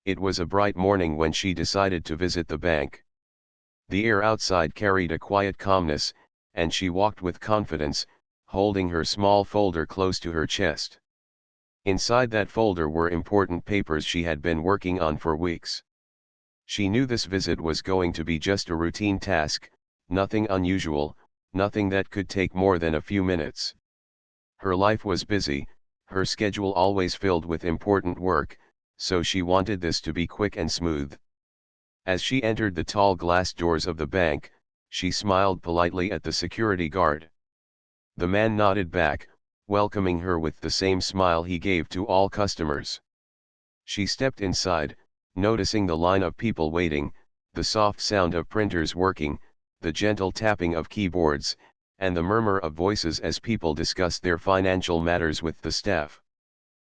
It was a bright morning when she decided to visit the bank. The air outside carried a quiet calmness, and she walked with confidence, holding her small folder close to her chest. Inside that folder were important papers she had been working on for weeks. She knew this visit was going to be just a routine task, nothing unusual, nothing that could take more than a few minutes. Her life was busy, her schedule always filled with important work, so she wanted this to be quick and smooth. As she entered the tall glass doors of the bank, she smiled politely at the security guard. The man nodded back, welcoming her with the same smile he gave to all customers. She stepped inside, noticing the line of people waiting, the soft sound of printers working, the gentle tapping of keyboards, and the murmur of voices as people discussed their financial matters with the staff.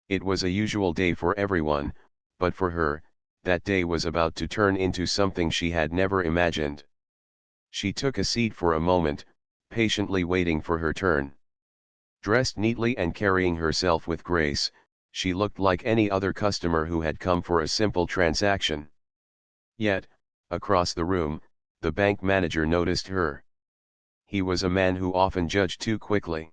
It was a usual day for everyone, but for her, that day was about to turn into something she had never imagined. She took a seat for a moment, patiently waiting for her turn. Dressed neatly and carrying herself with grace, she looked like any other customer who had come for a simple transaction. Yet, across the room, the bank manager noticed her. He was a man who often judged too quickly.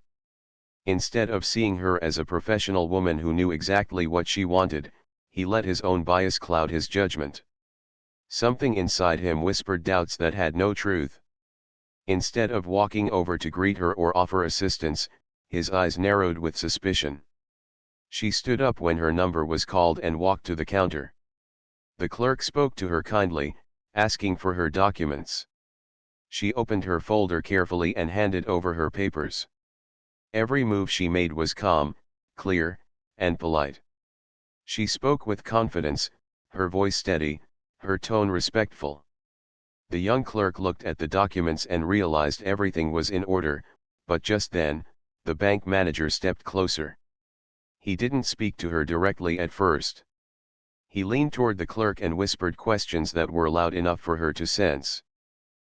Instead of seeing her as a professional woman who knew exactly what she wanted, he let his own bias cloud his judgment. Something inside him whispered doubts that had no truth. Instead of walking over to greet her or offer assistance, his eyes narrowed with suspicion. She stood up when her number was called and walked to the counter. The clerk spoke to her kindly, asking for her documents. She opened her folder carefully and handed over her papers. Every move she made was calm, clear, and polite. She spoke with confidence, her voice steady, her tone respectful. The young clerk looked at the documents and realized everything was in order, but just then, the bank manager stepped closer. He didn't speak to her directly at first. He leaned toward the clerk and whispered questions that were loud enough for her to sense.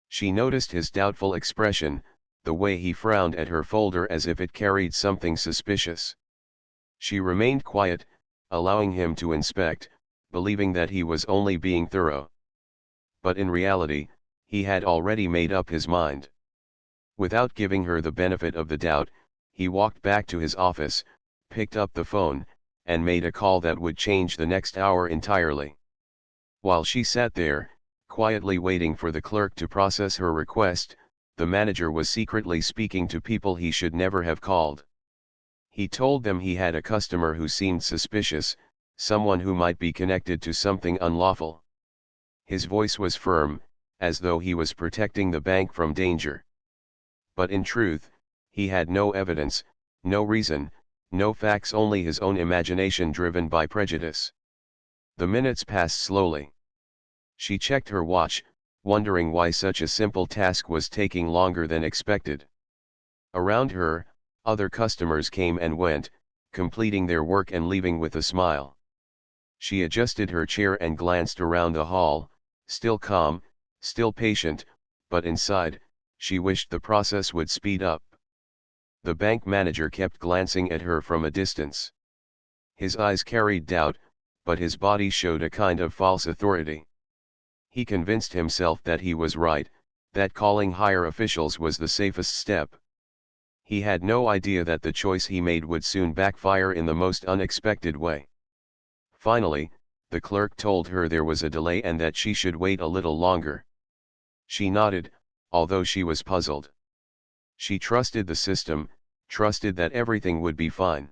She noticed his doubtful expression, the way he frowned at her folder as if it carried something suspicious. She remained quiet, allowing him to inspect, believing that he was only being thorough. But in reality, he had already made up his mind. Without giving her the benefit of the doubt, he walked back to his office, picked up the phone, and made a call that would change the next hour entirely. While she sat there, quietly waiting for the clerk to process her request, the manager was secretly speaking to people he should never have called. He told them he had a customer who seemed suspicious, someone who might be connected to something unlawful. His voice was firm, as though he was protecting the bank from danger. But in truth, he had no evidence, no reason, no facts, only his own imagination driven by prejudice. The minutes passed slowly. She checked her watch, wondering why such a simple task was taking longer than expected. Around her, other customers came and went, completing their work and leaving with a smile. She adjusted her chair and glanced around the hall, still calm, still patient, but inside, she wished the process would speed up. The bank manager kept glancing at her from a distance. His eyes carried doubt, but his body showed a kind of false authority. He convinced himself that he was right, that calling higher officials was the safest step. He had no idea that the choice he made would soon backfire in the most unexpected way. Finally, the clerk told her there was a delay and that she should wait a little longer. She nodded, although she was puzzled. She trusted the system, trusted that everything would be fine.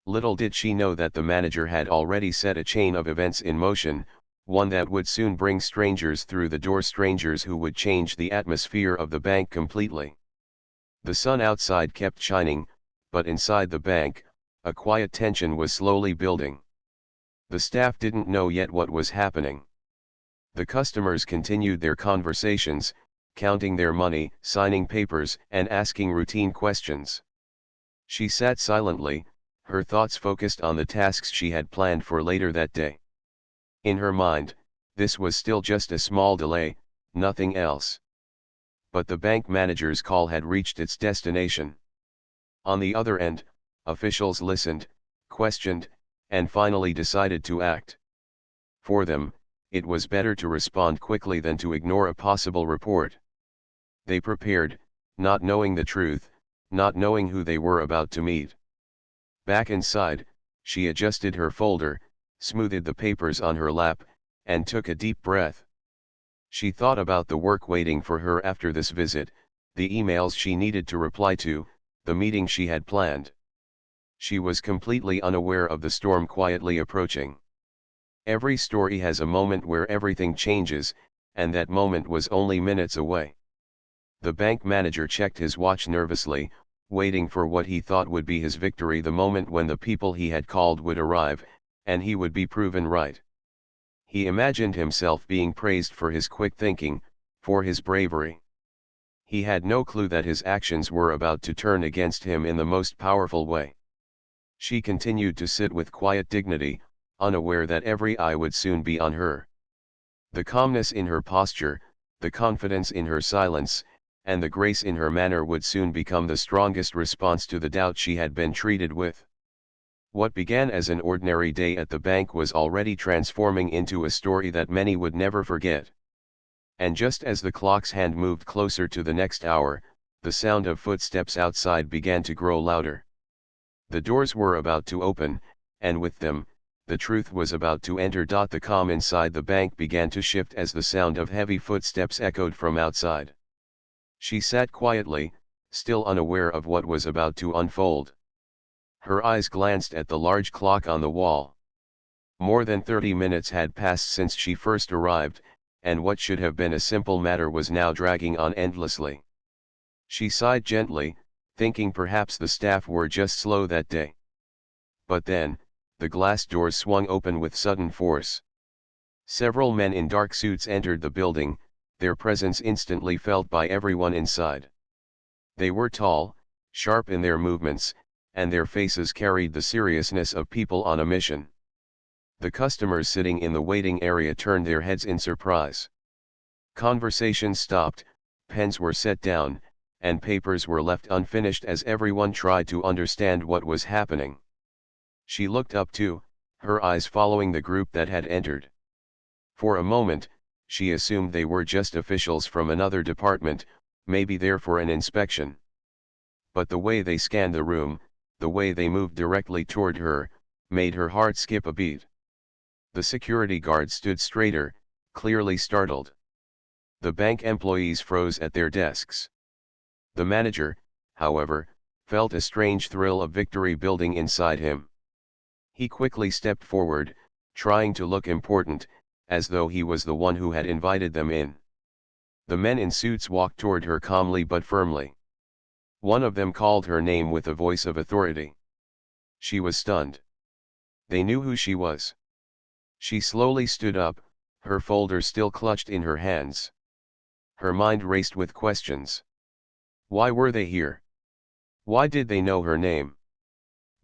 Little did she know that the manager had already set a chain of events in motion, one that would soon bring strangers through the door, strangers who would change the atmosphere of the bank completely. The sun outside kept shining, but inside the bank, a quiet tension was slowly building. The staff didn't know yet what was happening. The customers continued their conversations, counting their money, signing papers, and asking routine questions. She sat silently, her thoughts focused on the tasks she had planned for later that day. In her mind, this was still just a small delay, nothing else. But the bank manager's call had reached its destination. On the other end, officials listened, questioned, and finally decided to act. For them, it was better to respond quickly than to ignore a possible report. They prepared, not knowing the truth, not knowing who they were about to meet. Back inside, she adjusted her folder, smoothed the papers on her lap, and took a deep breath. She thought about the work waiting for her after this visit, the emails she needed to reply to, the meeting she had planned. She was completely unaware of the storm quietly approaching. Every story has a moment where everything changes, and that moment was only minutes away. The bank manager checked his watch nervously, waiting for what he thought would be his victory, the moment when the people he had called would arrive, and he would be proven right. He imagined himself being praised for his quick thinking, for his bravery. He had no clue that his actions were about to turn against him in the most powerful way. She continued to sit with quiet dignity, unaware that every eye would soon be on her. The calmness in her posture, the confidence in her silence, and the grace in her manner would soon become the strongest response to the doubt she had been treated with. What began as an ordinary day at the bank was already transforming into a story that many would never forget. And just as the clock's hand moved closer to the next hour, the sound of footsteps outside began to grow louder. The doors were about to open, and with them, the truth was about to enter. The calm inside the bank began to shift as the sound of heavy footsteps echoed from outside. She sat quietly, still unaware of what was about to unfold. Her eyes glanced at the large clock on the wall. More than 30 minutes had passed since she first arrived, and what should have been a simple matter was now dragging on endlessly. She sighed gently, thinking perhaps the staff were just slow that day. But then, the glass doors swung open with sudden force. Several men in dark suits entered the building, their presence instantly felt by everyone inside. They were tall, sharp in their movements, and their faces carried the seriousness of people on a mission. The customers sitting in the waiting area turned their heads in surprise. Conversations stopped, pens were set down, and papers were left unfinished as everyone tried to understand what was happening. She looked up too, her eyes following the group that had entered. For a moment, she assumed they were just officials from another department, maybe there for an inspection. But the way they scanned the room, the way they moved directly toward her, made her heart skip a beat. The security guard stood straighter, clearly startled. The bank employees froze at their desks. The manager, however, felt a strange thrill of victory building inside him. He quickly stepped forward, trying to look important, as though he was the one who had invited them in. The men in suits walked toward her calmly but firmly. One of them called her name with a voice of authority. She was stunned. They knew who she was. She slowly stood up, her folder still clutched in her hands. Her mind raced with questions. Why were they here? Why did they know her name?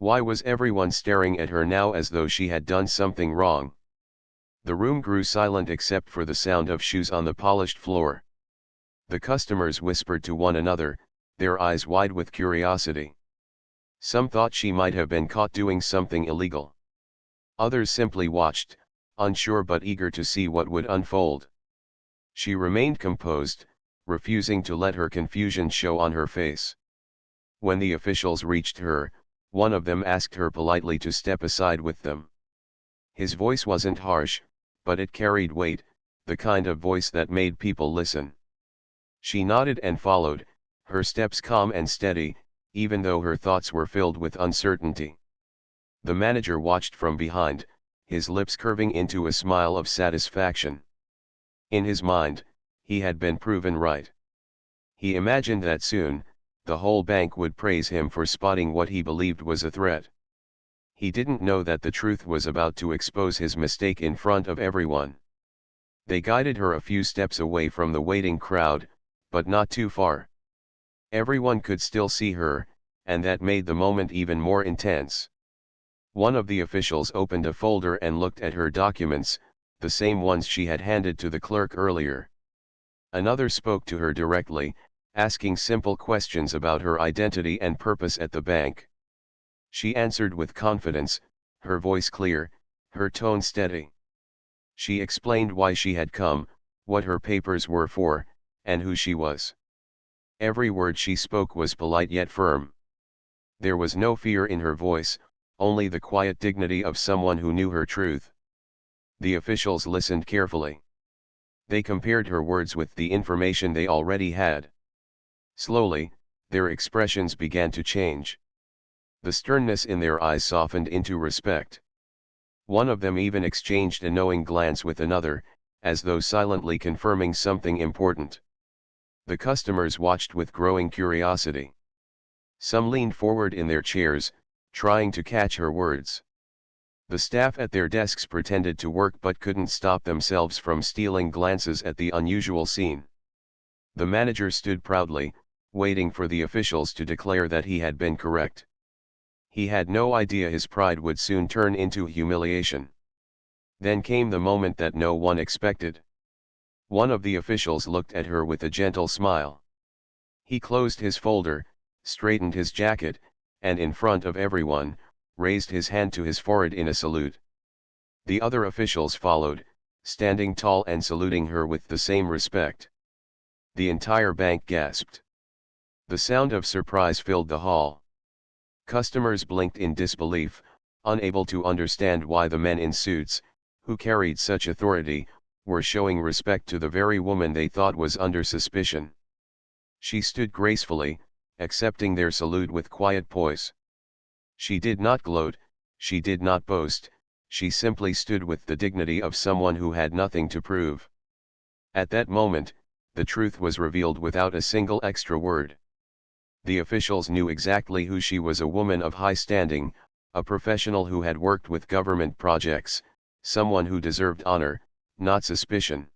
Why was everyone staring at her now as though she had done something wrong? The room grew silent except for the sound of shoes on the polished floor. The customers whispered to one another, their eyes wide with curiosity. Some thought she might have been caught doing something illegal. Others simply watched, unsure but eager to see what would unfold. She remained composed, refusing to let her confusion show on her face. When the officials reached her, one of them asked her politely to step aside with them. His voice wasn't harsh, but it carried weight, the kind of voice that made people listen. She nodded and followed, her steps calm and steady, even though her thoughts were filled with uncertainty. The manager watched from behind, his lips curving into a smile of satisfaction. In his mind, he had been proven right. He imagined that soon, the whole bank would praise him for spotting what he believed was a threat. He didn't know that the truth was about to expose his mistake in front of everyone. They guided her a few steps away from the waiting crowd, but not too far. Everyone could still see her, and that made the moment even more intense. One of the officials opened a folder and looked at her documents, the same ones she had handed to the clerk earlier. Another spoke to her directly, asking simple questions about her identity and purpose at the bank. She answered with confidence, her voice clear, her tone steady. She explained why she had come, what her papers were for, and who she was. Every word she spoke was polite yet firm. There was no fear in her voice, only the quiet dignity of someone who knew her truth. The officials listened carefully. They compared her words with the information they already had. Slowly, their expressions began to change. The sternness in their eyes softened into respect. One of them even exchanged a knowing glance with another, as though silently confirming something important. The customers watched with growing curiosity. Some leaned forward in their chairs, trying to catch her words. The staff at their desks pretended to work but couldn't stop themselves from stealing glances at the unusual scene. The manager stood proudly, waiting for the officials to declare that he had been correct. He had no idea his pride would soon turn into humiliation. Then came the moment that no one expected. One of the officials looked at her with a gentle smile. He closed his folder, straightened his jacket, and in front of everyone, raised his hand to his forehead in a salute. The other officials followed, standing tall and saluting her with the same respect. The entire bank gasped. The sound of surprise filled the hall. Customers blinked in disbelief, unable to understand why the men in suits, who carried such authority, were showing respect to the very woman they thought was under suspicion. She stood gracefully, accepting their salute with quiet poise. She did not gloat, she did not boast, she simply stood with the dignity of someone who had nothing to prove. At that moment, the truth was revealed without a single extra word. The officials knew exactly who she was: a woman of high standing, a professional who had worked with government projects, someone who deserved honor, not suspicion.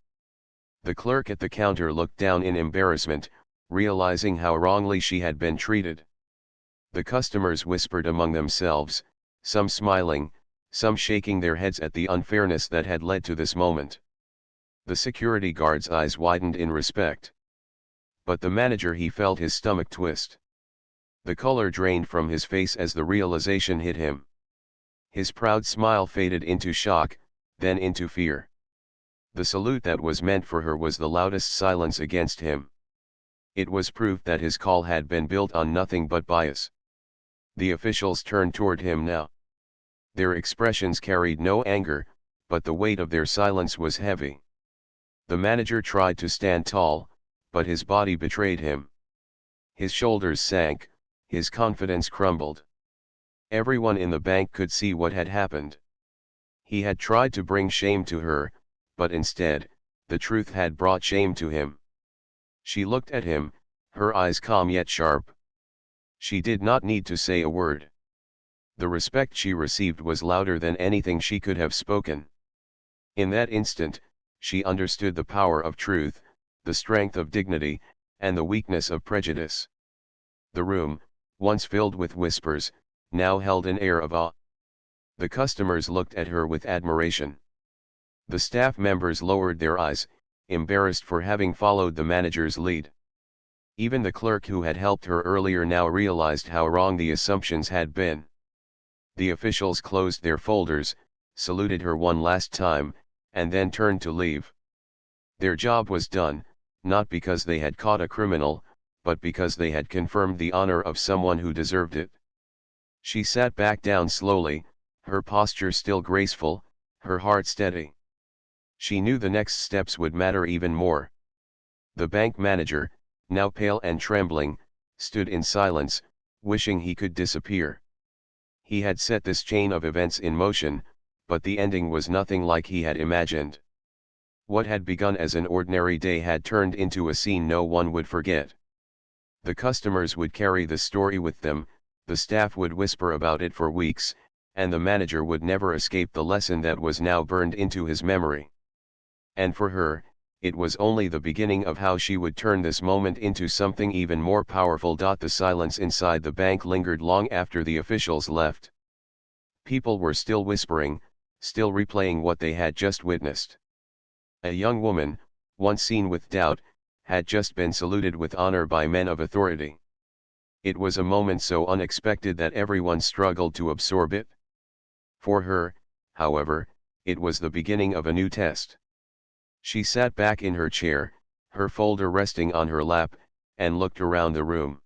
The clerk at the counter looked down in embarrassment, realizing how wrongly she had been treated. The customers whispered among themselves, some smiling, some shaking their heads at the unfairness that had led to this moment. The security guard's eyes widened in respect. But the manager, he felt his stomach twist. The color drained from his face as the realization hit him. His proud smile faded into shock, then into fear. The salute that was meant for her was the loudest silence against him. It was proof that his call had been built on nothing but bias. The officials turned toward him now. Their expressions carried no anger, but the weight of their silence was heavy. The manager tried to stand tall, but his body betrayed him. His shoulders sank, his confidence crumbled. Everyone in the bank could see what had happened. He had tried to bring shame to her, but instead, the truth had brought shame to him. She looked at him, her eyes calm yet sharp. She did not need to say a word. The respect she received was louder than anything she could have spoken. In that instant, she understood the power of truth, the strength of dignity, and the weakness of prejudice. The room, once filled with whispers, now held an air of awe. The customers looked at her with admiration. The staff members lowered their eyes, embarrassed for having followed the manager's lead. Even the clerk who had helped her earlier now realized how wrong the assumptions had been. The officials closed their folders, saluted her one last time, and then turned to leave. Their job was done, not because they had caught a criminal, but because they had confirmed the honor of someone who deserved it. She sat back down slowly, her posture still graceful, her heart steady. She knew the next steps would matter even more. The bank manager, now pale and trembling, stood in silence, wishing he could disappear. He had set this chain of events in motion, but the ending was nothing like he had imagined. What had begun as an ordinary day had turned into a scene no one would forget. The customers would carry the story with them, the staff would whisper about it for weeks, and the manager would never escape the lesson that was now burned into his memory. And for her, it was only the beginning of how she would turn this moment into something even more powerful. The silence inside the bank lingered long after the officials left. People were still whispering, still replaying what they had just witnessed. A young woman, once seen with doubt, had just been saluted with honor by men of authority. It was a moment so unexpected that everyone struggled to absorb it. For her, however, it was the beginning of a new test. She sat back in her chair, her folder resting on her lap, and looked around the room.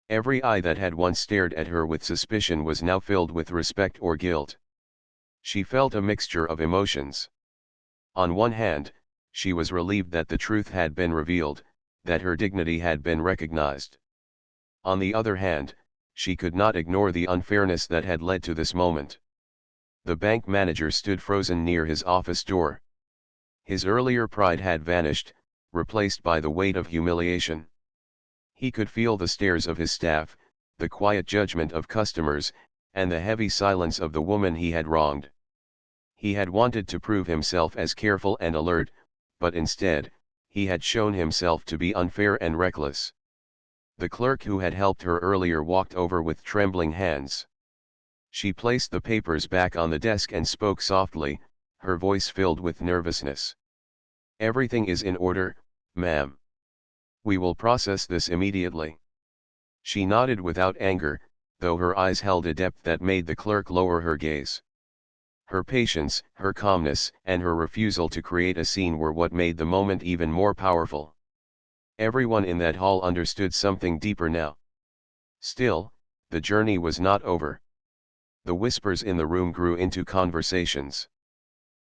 Every eye that had once stared at her with suspicion was now filled with respect or guilt. She felt a mixture of emotions. On one hand, she was relieved that the truth had been revealed, that her dignity had been recognized. On the other hand, she could not ignore the unfairness that had led to this moment. The bank manager stood frozen near his office door. His earlier pride had vanished, replaced by the weight of humiliation. He could feel the stares of his staff, the quiet judgment of customers, and the heavy silence of the woman he had wronged. He had wanted to prove himself as careful and alert, but instead, he had shown himself to be unfair and reckless. The clerk who had helped her earlier walked over with trembling hands. She placed the papers back on the desk and spoke softly, her voice filled with nervousness. "Everything is in order, ma'am. We will process this immediately." She nodded without anger, though her eyes held a depth that made the clerk lower her gaze. Her patience, her calmness, and her refusal to create a scene were what made the moment even more powerful. Everyone in that hall understood something deeper now. Still, the journey was not over. The whispers in the room grew into conversations.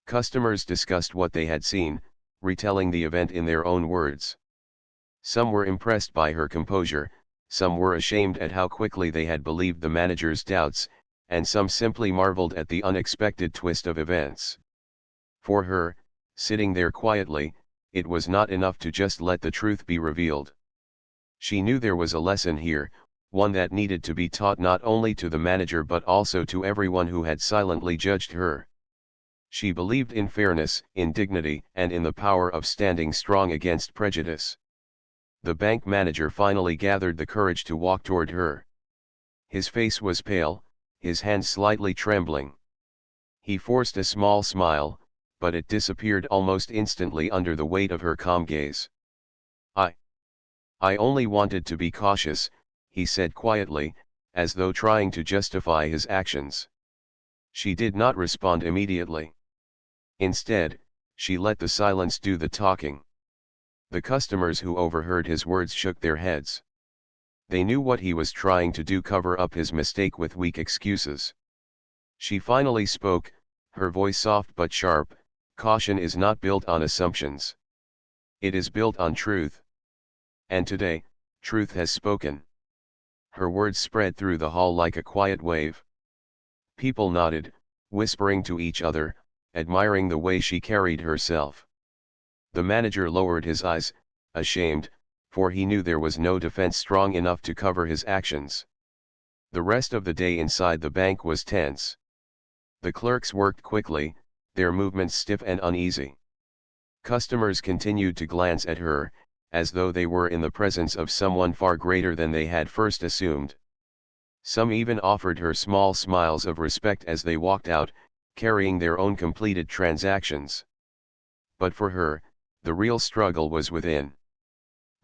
Customers discussed what they had seen, retelling the event in their own words. Some were impressed by her composure, some were ashamed at how quickly they had believed the manager's doubts, and some simply marveled at the unexpected twist of events. For her, sitting there quietly, it was not enough to just let the truth be revealed. She knew there was a lesson here, one that needed to be taught not only to the manager but also to everyone who had silently judged her. She believed in fairness, in dignity, and in the power of standing strong against prejudice. The bank manager finally gathered the courage to walk toward her. His face was pale, his hands slightly trembling. He forced a small smile, but it disappeared almost instantly under the weight of her calm gaze. I only wanted to be cautious," he said quietly, as though trying to justify his actions. She did not respond immediately. Instead, she let the silence do the talking. The customers who overheard his words shook their heads. They knew what he was trying to do: cover up his mistake with weak excuses. She finally spoke, her voice soft but sharp. "Caution is not built on assumptions. It is built on truth. And today, truth has spoken." Her words spread through the hall like a quiet wave. People nodded, whispering to each other, admiring the way she carried herself. The manager lowered his eyes, ashamed, for he knew there was no defense strong enough to cover his actions. The rest of the day inside the bank was tense. The clerks worked quickly, their movements stiff and uneasy. Customers continued to glance at her, as though they were in the presence of someone far greater than they had first assumed. Some even offered her small smiles of respect as they walked out, carrying their own completed transactions. But for her, the real struggle was within.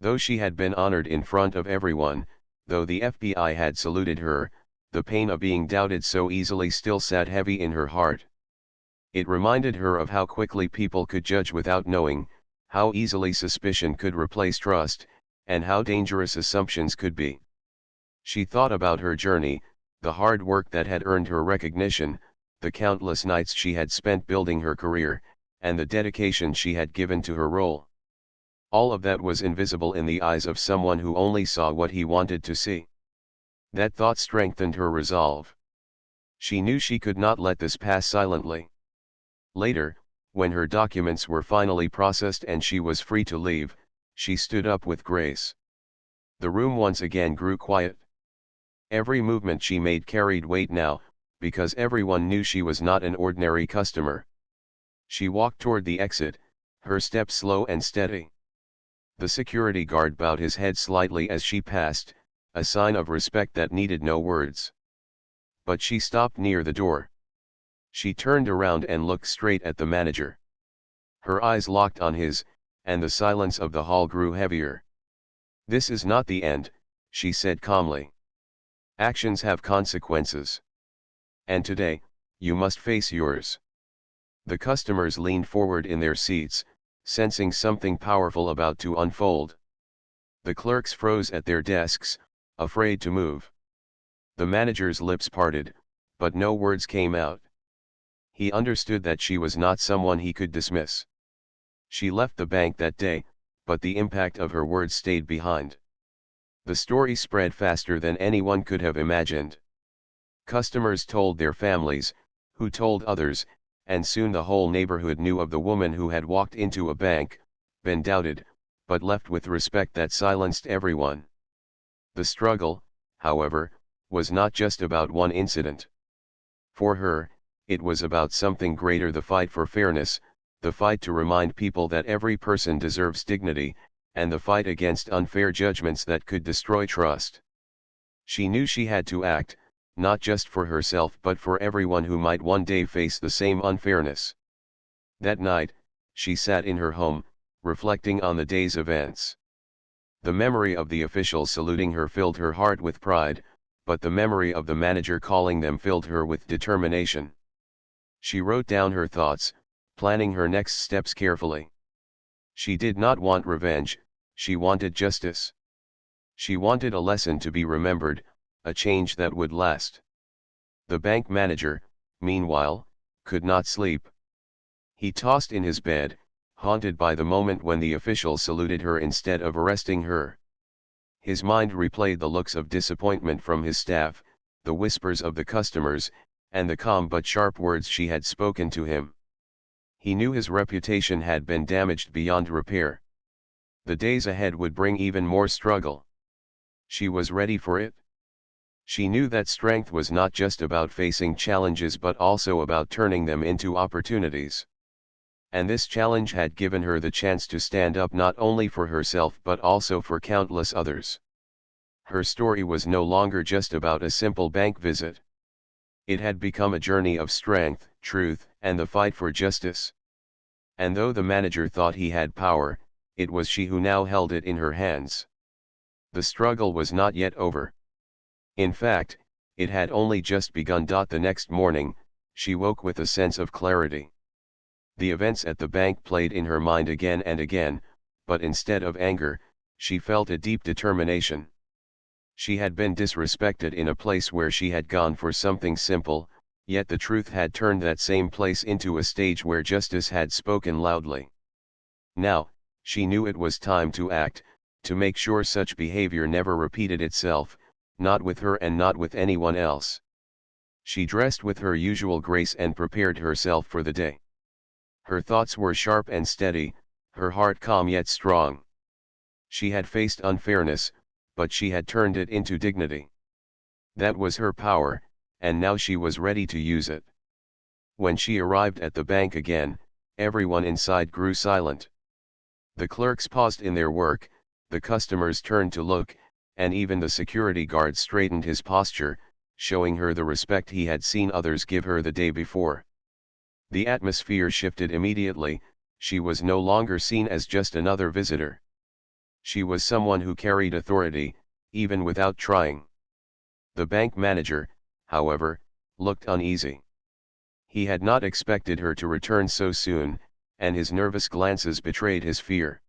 Though she had been honored in front of everyone, though the FBI had saluted her, the pain of being doubted so easily still sat heavy in her heart. It reminded her of how quickly people could judge without knowing, how easily suspicion could replace trust, and how dangerous assumptions could be. She thought about her journey, the hard work that had earned her recognition, the countless nights she had spent building her career, and the dedication she had given to her role. All of that was invisible in the eyes of someone who only saw what he wanted to see. That thought strengthened her resolve. She knew she could not let this pass silently. Later, when her documents were finally processed and she was free to leave, she stood up with grace. The room once again grew quiet. Every movement she made carried weight now, because everyone knew she was not an ordinary customer. She walked toward the exit, her step slow and steady. The security guard bowed his head slightly as she passed, a sign of respect that needed no words. But she stopped near the door. She turned around and looked straight at the manager. Her eyes locked on his, and the silence of the hall grew heavier. "This is not the end," she said calmly. "Actions have consequences. And today, you must face yours." The customers leaned forward in their seats, sensing something powerful about to unfold. The clerks froze at their desks, afraid to move. The manager's lips parted, but no words came out. He understood that she was not someone he could dismiss. She left the bank that day, but the impact of her words stayed behind. The story spread faster than anyone could have imagined. Customers told their families, who told others, and soon the whole neighborhood knew of the woman who had walked into a bank, been doubted, but left with respect that silenced everyone. The struggle, however, was not just about one incident. For her, it was about something greater: the fight for fairness, the fight to remind people that every person deserves dignity, and the fight against unfair judgments that could destroy trust. She knew she had to act, not just for herself but for everyone who might one day face the same unfairness. That night, she sat in her home, reflecting on the day's events. The memory of the officials saluting her filled her heart with pride, but the memory of the manager calling them filled her with determination. She wrote down her thoughts, planning her next steps carefully. She did not want revenge, she wanted justice. She wanted a lesson to be remembered, a change that would last. The bank manager, meanwhile, could not sleep. He tossed in his bed, haunted by the moment when the official saluted her instead of arresting her. His mind replayed the looks of disappointment from his staff, the whispers of the customers, and the calm but sharp words she had spoken to him. He knew his reputation had been damaged beyond repair. The days ahead would bring even more struggle. She was ready for it. She knew that strength was not just about facing challenges but also about turning them into opportunities. And this challenge had given her the chance to stand up not only for herself but also for countless others. Her story was no longer just about a simple bank visit. It had become a journey of strength, truth, and the fight for justice. And though the manager thought he had power, it was she who now held it in her hands. The struggle was not yet over. In fact, it had only just begun. The next morning, she woke with a sense of clarity. The events at the bank played in her mind again and again, but instead of anger, she felt a deep determination. She had been disrespected in a place where she had gone for something simple, yet the truth had turned that same place into a stage where justice had spoken loudly. Now, she knew it was time to act, to make sure such behavior never repeated itself, not with her and not with anyone else. She dressed with her usual grace and prepared herself for the day. Her thoughts were sharp and steady, her heart calm yet strong. She had faced unfairness, but she had turned it into dignity. That was her power, and now she was ready to use it. When she arrived at the bank again, everyone inside grew silent. The clerks paused in their work, the customers turned to look, and even the security guard straightened his posture, showing her the respect he had seen others give her the day before. The atmosphere shifted immediately. She was no longer seen as just another visitor. She was someone who carried authority, even without trying. The bank manager, however, looked uneasy. He had not expected her to return so soon, and his nervous glances betrayed his fear.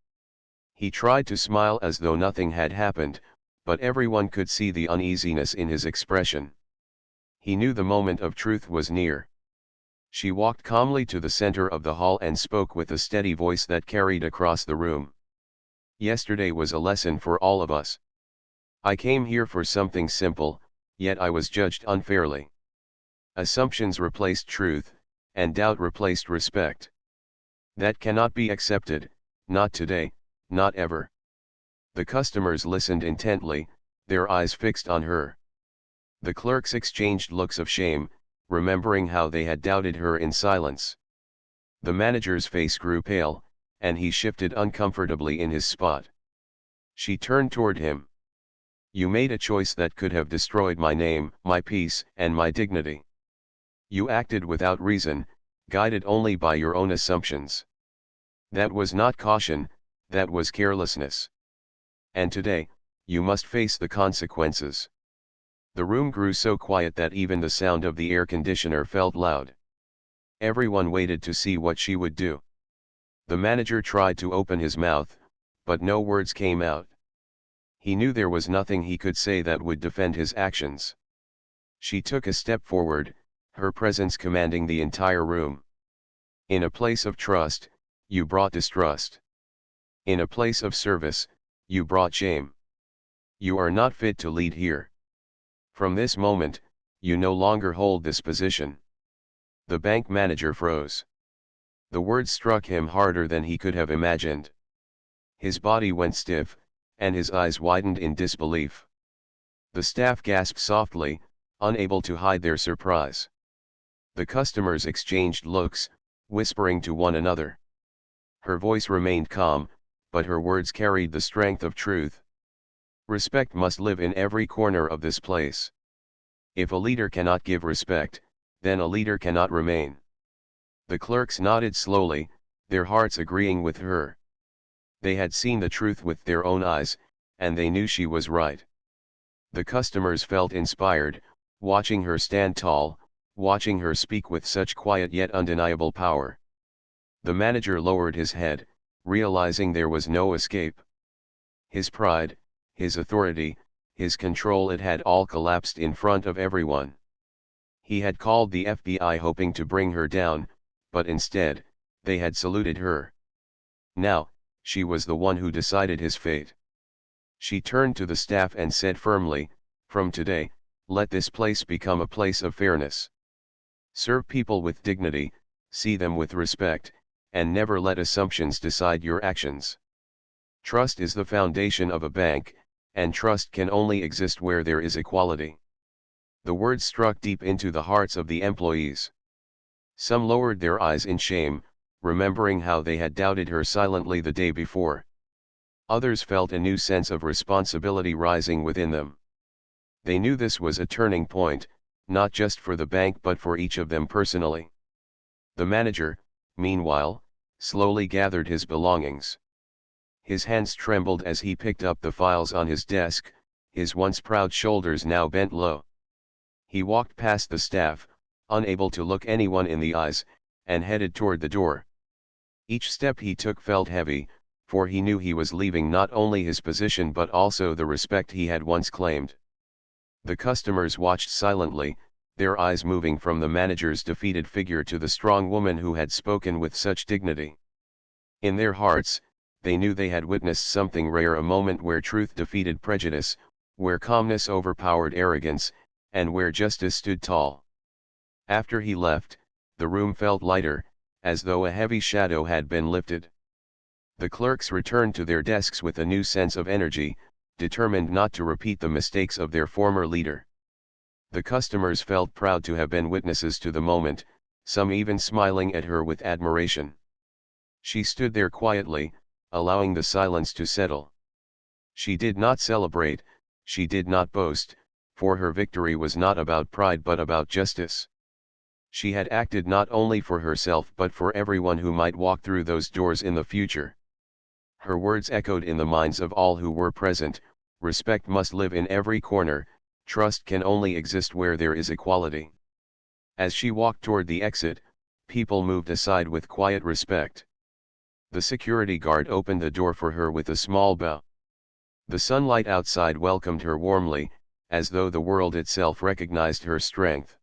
He tried to smile as though nothing had happened, but everyone could see the uneasiness in his expression. He knew the moment of truth was near. She walked calmly to the center of the hall and spoke with a steady voice that carried across the room. Yesterday was a lesson for all of us. I came here for something simple, yet I was judged unfairly. Assumptions replaced truth, and doubt replaced respect. That cannot be accepted, not today, not ever. The customers listened intently, their eyes fixed on her. The clerks exchanged looks of shame, remembering how they had doubted her in silence. The manager's face grew pale, and he shifted uncomfortably in his spot. She turned toward him. You made a choice that could have destroyed my name, my peace, and my dignity. You acted without reason, guided only by your own assumptions. That was not caution, that was carelessness. And today, you must face the consequences. The room grew so quiet that even the sound of the air conditioner felt loud. Everyone waited to see what she would do. The manager tried to open his mouth, but no words came out. He knew there was nothing he could say that would defend his actions. She took a step forward, her presence commanding the entire room. In a place of trust, you brought distrust. In a place of service, you brought shame. You are not fit to lead here. From this moment, you no longer hold this position. The bank manager froze. The words struck him harder than he could have imagined. His body went stiff, and his eyes widened in disbelief. The staff gasped softly, unable to hide their surprise. The customers exchanged looks, whispering to one another. Her voice remained calm, but her words carried the strength of truth. Respect must live in every corner of this place. If a leader cannot give respect, then a leader cannot remain. The clerks nodded slowly, their hearts agreeing with her. They had seen the truth with their own eyes, and they knew she was right. The customers felt inspired, watching her stand tall, watching her speak with such quiet yet undeniable power. The manager lowered his head, realizing there was no escape. His pride, his authority, his control, it had all collapsed in front of everyone. He had called the FBI hoping to bring her down, but instead, they had saluted her. Now, she was the one who decided his fate. She turned to the staff and said firmly, "From today, let this place become a place of fairness. Serve people with dignity, see them with respect, and never let assumptions decide your actions. Trust is the foundation of a bank, and trust can only exist where there is equality." The words struck deep into the hearts of the employees. Some lowered their eyes in shame, remembering how they had doubted her silently the day before. Others felt a new sense of responsibility rising within them. They knew this was a turning point, not just for the bank but for each of them personally. The manager, meanwhile, slowly gathered his belongings. His hands trembled as he picked up the files on his desk, his once proud shoulders now bent low. He walked past the staff, unable to look anyone in the eyes, and headed toward the door. Each step he took felt heavy, for he knew he was leaving not only his position but also the respect he had once claimed. The customers watched silently, their eyes moving from the manager's defeated figure to the strong woman who had spoken with such dignity. In their hearts, they knew they had witnessed something rare, a moment where truth defeated prejudice, where calmness overpowered arrogance, and where justice stood tall. After he left, the room felt lighter, as though a heavy shadow had been lifted. The clerks returned to their desks with a new sense of energy, determined not to repeat the mistakes of their former leader. The customers felt proud to have been witnesses to the moment, some even smiling at her with admiration. She stood there quietly, allowing the silence to settle. She did not celebrate, she did not boast, for her victory was not about pride but about justice. She had acted not only for herself but for everyone who might walk through those doors in the future. Her words echoed in the minds of all who were present: respect must live in every corner, trust can only exist where there is equality. As she walked toward the exit, people moved aside with quiet respect. The security guard opened the door for her with a small bow. The sunlight outside welcomed her warmly, as though the world itself recognized her strength.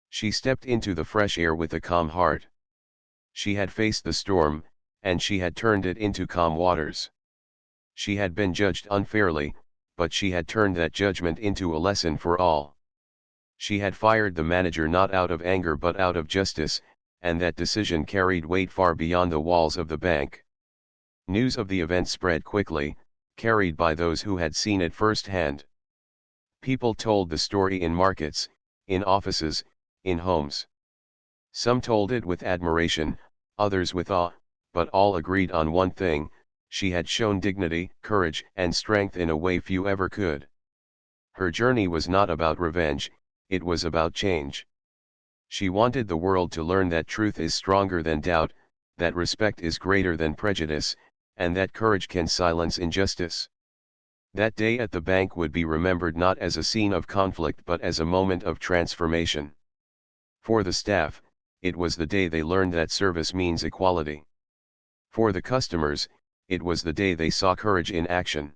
She stepped into the fresh air with a calm heart. She had faced the storm, and she had turned it into calm waters. She had been judged unfairly, but she had turned that judgment into a lesson for all. She had fired the manager not out of anger but out of justice, and that decision carried weight far beyond the walls of the bank. News of the event spread quickly, carried by those who had seen it firsthand. People told the story in markets, in offices, in homes. Some told it with admiration, others with awe, but all agreed on one thing: she had shown dignity, courage, and strength in a way few ever could. Her journey was not about revenge, it was about change. She wanted the world to learn that truth is stronger than doubt, that respect is greater than prejudice, and that courage can silence injustice. That day at the bank would be remembered not as a scene of conflict but as a moment of transformation. For the staff, it was the day they learned that service means equality. For the customers, it was the day they saw courage in action.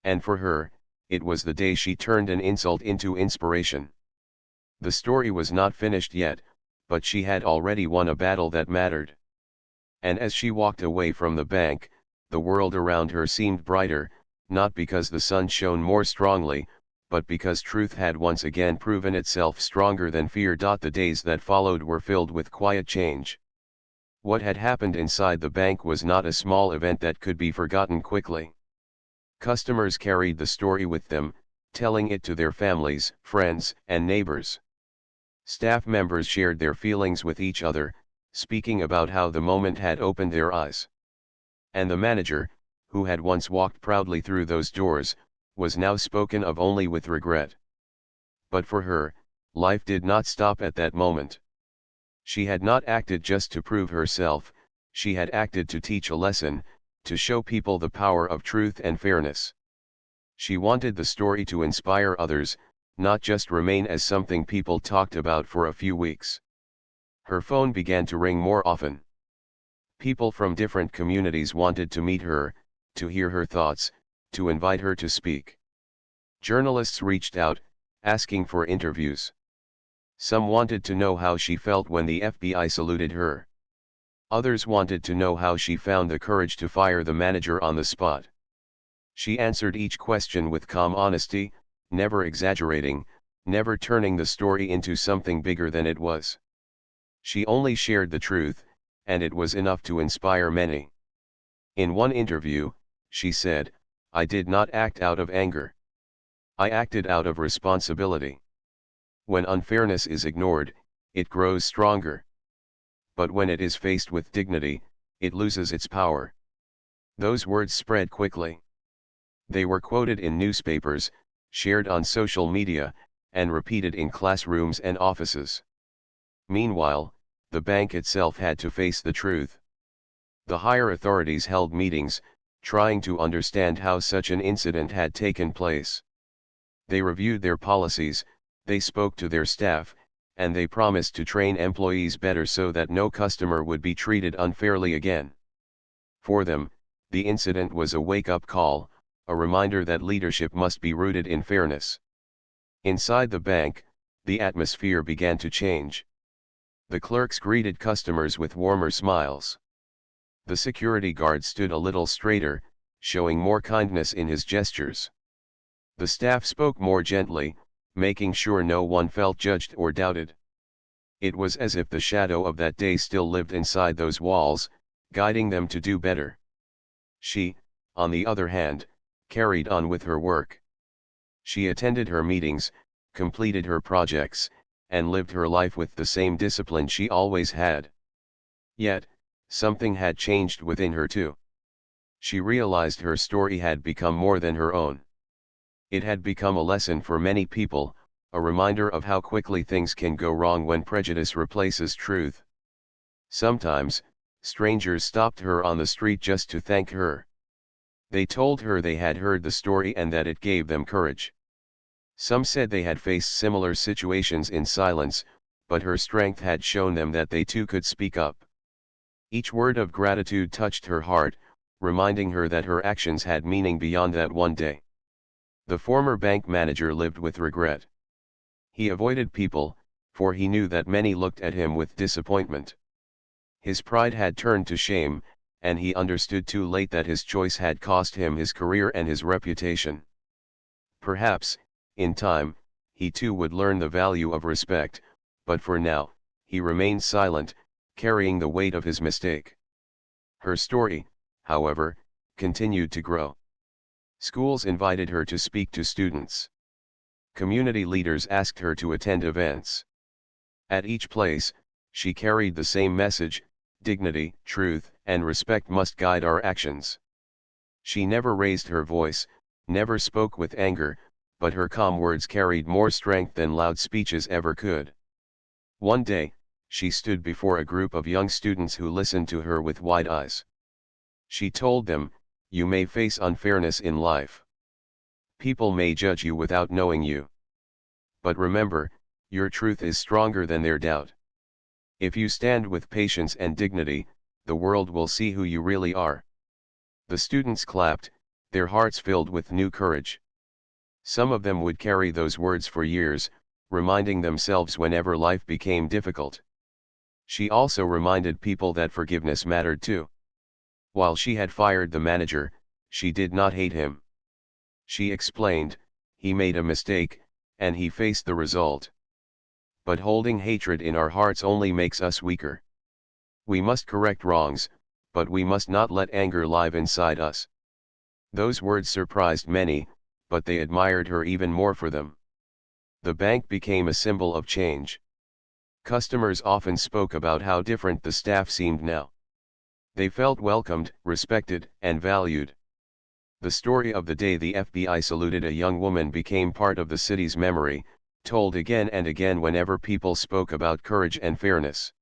And for her, it was the day she turned an insult into inspiration. The story was not finished yet, but she had already won a battle that mattered. And as she walked away from the bank, the world around her seemed brighter, not because the sun shone more strongly, but because truth had once again proven itself stronger than fear. The days that followed were filled with quiet change. What had happened inside the bank was not a small event that could be forgotten quickly. Customers carried the story with them, telling it to their families, friends, and neighbors. Staff members shared their feelings with each other, speaking about how the moment had opened their eyes. And the manager, who had once walked proudly through those doors, was now spoken of only with regret. But for her, life did not stop at that moment. She had not acted just to prove herself, she had acted to teach a lesson, to show people the power of truth and fairness. She wanted the story to inspire others, not just remain as something people talked about for a few weeks. Her phone began to ring more often. People from different communities wanted to meet her, to hear her thoughts, to invite her to speak. Journalists reached out, asking for interviews. Some wanted to know how she felt when the FBI saluted her. Others wanted to know how she found the courage to fire the manager on the spot. She answered each question with calm honesty, never exaggerating, never turning the story into something bigger than it was. She only shared the truth, and it was enough to inspire many. In one interview, she said, "I did not act out of anger. I acted out of responsibility. When unfairness is ignored, it grows stronger. But when it is faced with dignity, it loses its power." Those words spread quickly. They were quoted in newspapers, shared on social media, and repeated in classrooms and offices. Meanwhile, the bank itself had to face the truth. The higher authorities held meetings, trying to understand how such an incident had taken place. They reviewed their policies, they spoke to their staff, and they promised to train employees better so that no customer would be treated unfairly again. For them, the incident was a wake-up call, a reminder that leadership must be rooted in fairness. Inside the bank, the atmosphere began to change. The clerks greeted customers with warmer smiles. The security guard stood a little straighter, showing more kindness in his gestures. The staff spoke more gently, making sure no one felt judged or doubted. It was as if the shadow of that day still lived inside those walls, guiding them to do better. She, on the other hand, carried on with her work. She attended her meetings, completed her projects, and lived her life with the same discipline she always had. Yet, something had changed within her too. She realized her story had become more than her own. It had become a lesson for many people, a reminder of how quickly things can go wrong when prejudice replaces truth. Sometimes, strangers stopped her on the street just to thank her. They told her they had heard the story and that it gave them courage. Some said they had faced similar situations in silence, but her strength had shown them that they too could speak up. Each word of gratitude touched her heart, reminding her that her actions had meaning beyond that one day. The former bank manager lived with regret. He avoided people, for he knew that many looked at him with disappointment. His pride had turned to shame, and he understood too late that his choice had cost him his career and his reputation. Perhaps, in time, he too would learn the value of respect, but for now, he remained silent, carrying the weight of his mistake. Her story, however, continued to grow. Schools invited her to speak to students. Community leaders asked her to attend events. At each place, she carried the same message: dignity, truth, and respect must guide our actions. She never raised her voice, never spoke with anger, but her calm words carried more strength than loud speeches ever could. One day, she stood before a group of young students who listened to her with wide eyes. She told them, "You may face unfairness in life. People may judge you without knowing you. But remember, your truth is stronger than their doubt. If you stand with patience and dignity, the world will see who you really are. The students clapped, their hearts filled with new courage. Some of them would carry those words for years, reminding themselves whenever life became difficult. She also reminded people that forgiveness mattered too. While she had fired the manager, she did not hate him. She explained, he made a mistake, and he faced the result. But holding hatred in our hearts only makes us weaker. We must correct wrongs, but we must not let anger live inside us. Those words surprised many, but they admired her even more for them. The bank became a symbol of change. Customers often spoke about how different the staff seemed now. They felt welcomed, respected, and valued. The story of the day the FBI saluted a young woman became part of the city's memory, told again and again whenever people spoke about courage and fairness.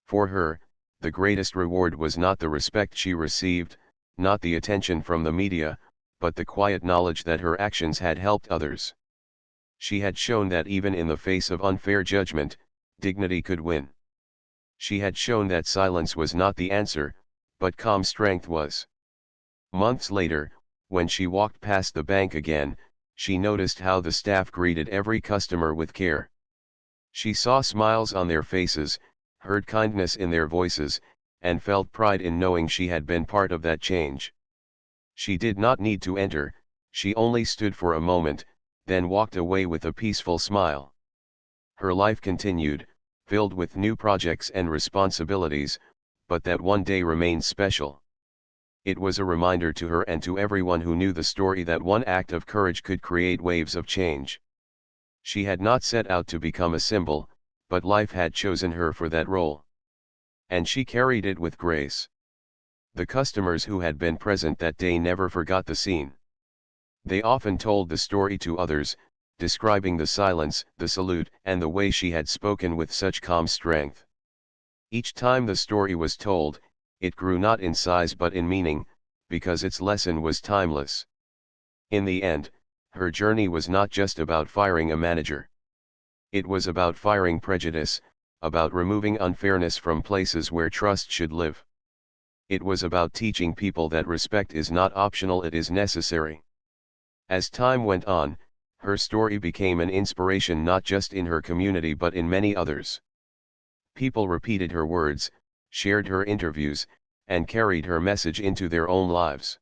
For her, the greatest reward was not the respect she received, not the attention from the media, but the quiet knowledge that her actions had helped others. She had shown that even in the face of unfair judgment, dignity could win. She had shown that silence was not the answer, but calm strength was. Months later, when she walked past the bank again, she noticed how the staff greeted every customer with care. She saw smiles on their faces, heard kindness in their voices, and felt pride in knowing she had been part of that change. She did not need to enter, she only stood for a moment, then walked away with a peaceful smile. Her life continued, filled with new projects and responsibilities, but that one day remained special. It was a reminder to her and to everyone who knew the story that one act of courage could create waves of change. She had not set out to become a symbol, but life had chosen her for that role. And she carried it with grace. The customers who had been present that day never forgot the scene. They often told the story to others, describing the silence, the salute, and the way she had spoken with such calm strength. Each time the story was told, it grew not in size but in meaning, because its lesson was timeless. In the end, her journey was not just about firing a manager. It was about firing prejudice, about removing unfairness from places where trust should live. It was about teaching people that respect is not optional, it is necessary. As time went on, her story became an inspiration not just in her community but in many others. People repeated her words, shared her interviews, and carried her message into their own lives.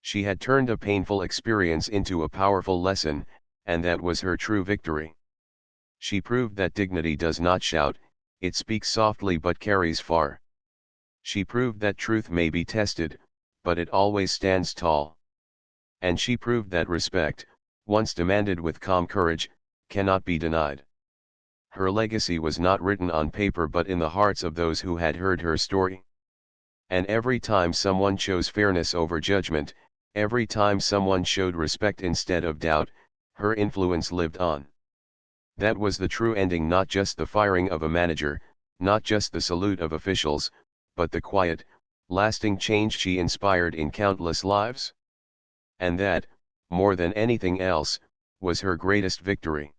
She had turned a painful experience into a powerful lesson, and that was her true victory. She proved that dignity does not shout, it speaks softly but carries far. She proved that truth may be tested, but it always stands tall. And she proved that respect, once demanded with calm courage, cannot be denied. Her legacy was not written on paper but in the hearts of those who had heard her story. And every time someone chose fairness over judgment, every time someone showed respect instead of doubt, her influence lived on. That was the true ending, not just the firing of a manager, not just the salute of officials, but the quiet, lasting change she inspired in countless lives. And that, more than anything else, was her greatest victory.